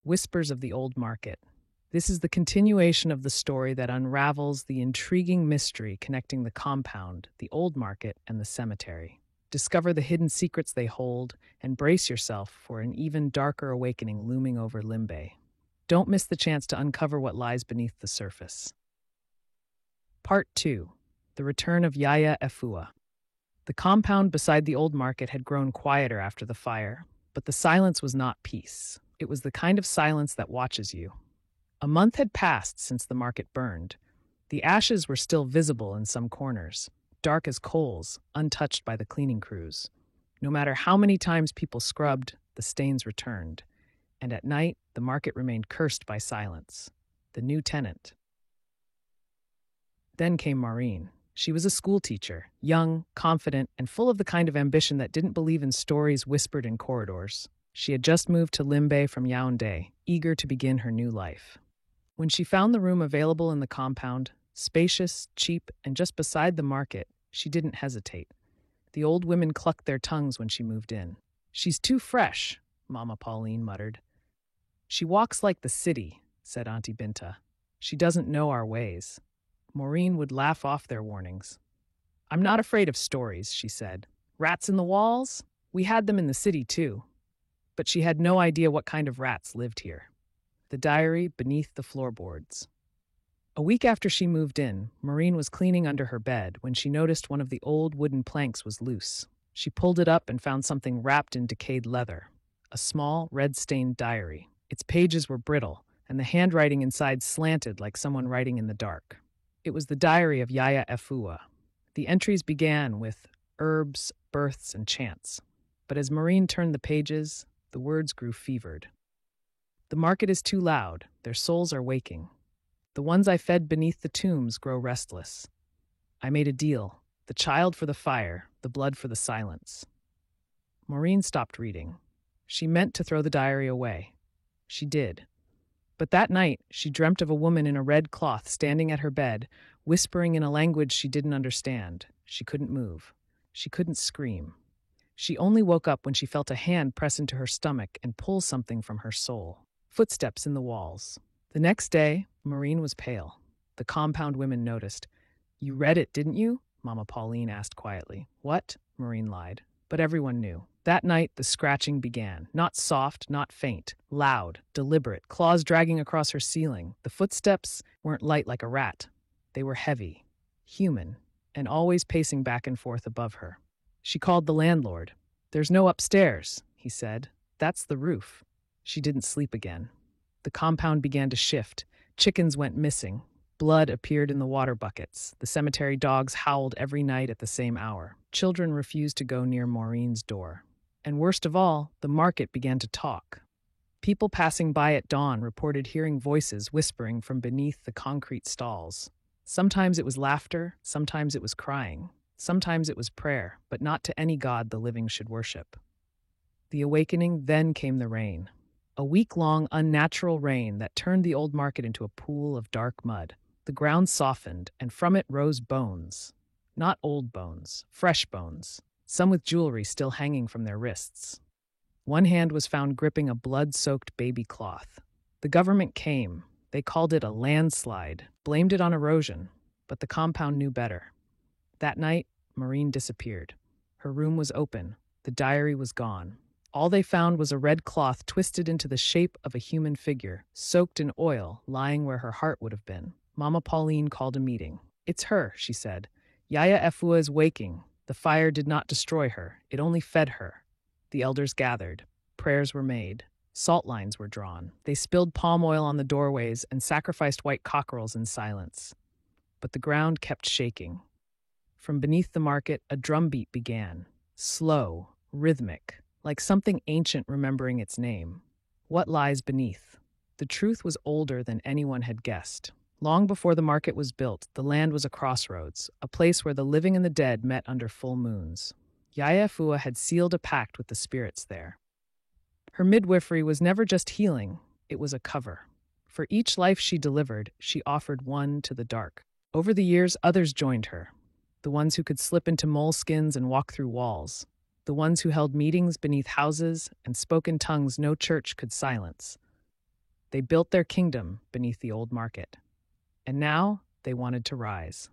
Whispers of the Old Market. This is the continuation of the story that unravels the intriguing mystery connecting the compound, the Old Market, and the cemetery. Discover the hidden secrets they hold, and brace yourself for an even darker awakening looming over Limbe. Don't miss the chance to uncover what lies beneath the surface. Part 2. The Return of Yaya Efua. The compound beside the Old Market had grown quieter after the fire, but the silence was not peace. It was the kind of silence that watches you. A month had passed since the market burned. The ashes were still visible in some corners, dark as coals, untouched by the cleaning crews. No matter how many times people scrubbed, the stains returned. And at night, the market remained cursed by silence. The new tenant. Then came Maureen. She was a schoolteacher, young, confident, and full of the kind of ambition that didn't believe in stories whispered in corridors. She had just moved to Limbe from Yaoundé, eager to begin her new life. When she found the room available in the compound, spacious, cheap, and just beside the market, she didn't hesitate. The old women clucked their tongues when she moved in. "She's too fresh," Mama Pauline muttered. "She walks like the city," said Auntie Binta. "She doesn't know our ways." Maureen would laugh off their warnings. "I'm not afraid of stories," she said. "Rats in the walls? We had them in the city, too." But she had no idea what kind of rats lived here. The diary beneath the floorboards. A week after she moved in, Maureen was cleaning under her bed when she noticed one of the old wooden planks was loose. She pulled it up and found something wrapped in decayed leather. A small, red-stained diary. Its pages were brittle, and the handwriting inside slanted like someone writing in the dark. It was the diary of Yaya Efua. The entries began with herbs, births, and chants. But as Maureen turned the pages, the words grew fevered. "The market is too loud. Their souls are waking. The ones I fed beneath the tombs grow restless. I made a deal. The child for the fire, the blood for the silence." Maureen stopped reading. She meant to throw the diary away. She did. But that night, she dreamt of a woman in a red cloth standing at her bed, whispering in a language she didn't understand. She couldn't move. She couldn't scream. She only woke up when she felt a hand press into her stomach and pull something from her soul. Footsteps in the walls. The next day, Maureen was pale. The compound women noticed. "You read it, didn't you?" Mama Pauline asked quietly. "What?" Maureen lied. But everyone knew. That night, the scratching began. Not soft, not faint. Loud, deliberate, claws dragging across her ceiling. The footsteps weren't light like a rat. They were heavy, human, and always pacing back and forth above her. She called the landlord. "There's no upstairs," he said. "That's the roof." She didn't sleep again. The compound began to shift. Chickens went missing. Blood appeared in the water buckets. The cemetery dogs howled every night at the same hour. Children refused to go near Maureen's door. And worst of all, the market began to talk. People passing by at dawn reported hearing voices whispering from beneath the concrete stalls. Sometimes it was laughter, sometimes it was crying. Sometimes it was prayer, but not to any god the living should worship. The awakening, then came the rain. A week-long, unnatural rain that turned the old market into a pool of dark mud. The ground softened, and from it rose bones. Not old bones, fresh bones, some with jewelry still hanging from their wrists. One hand was found gripping a blood-soaked baby cloth. The government came. They called it a landslide, blamed it on erosion, but the compound knew better. That night, Maureen disappeared. Her room was open. The diary was gone. All they found was a red cloth twisted into the shape of a human figure, soaked in oil, lying where her heart would have been. Mama Pauline called a meeting. "It's her," she said. "Yaya Efua is waking. The fire did not destroy her. It only fed her." The elders gathered. Prayers were made. Salt lines were drawn. They spilled palm oil on the doorways and sacrificed white cockerels in silence. But the ground kept shaking. From beneath the market, a drumbeat began. Slow, rhythmic, like something ancient remembering its name. What lies beneath? The truth was older than anyone had guessed. Long before the market was built, the land was a crossroads, a place where the living and the dead met under full moons. Yaya Efua had sealed a pact with the spirits there. Her midwifery was never just healing, it was a cover. For each life she delivered, she offered one to the dark. Over the years, others joined her. The ones who could slip into moleskins and walk through walls. The ones who held meetings beneath houses and spoke in tongues no church could silence. They built their kingdom beneath the old market. And now they wanted to rise.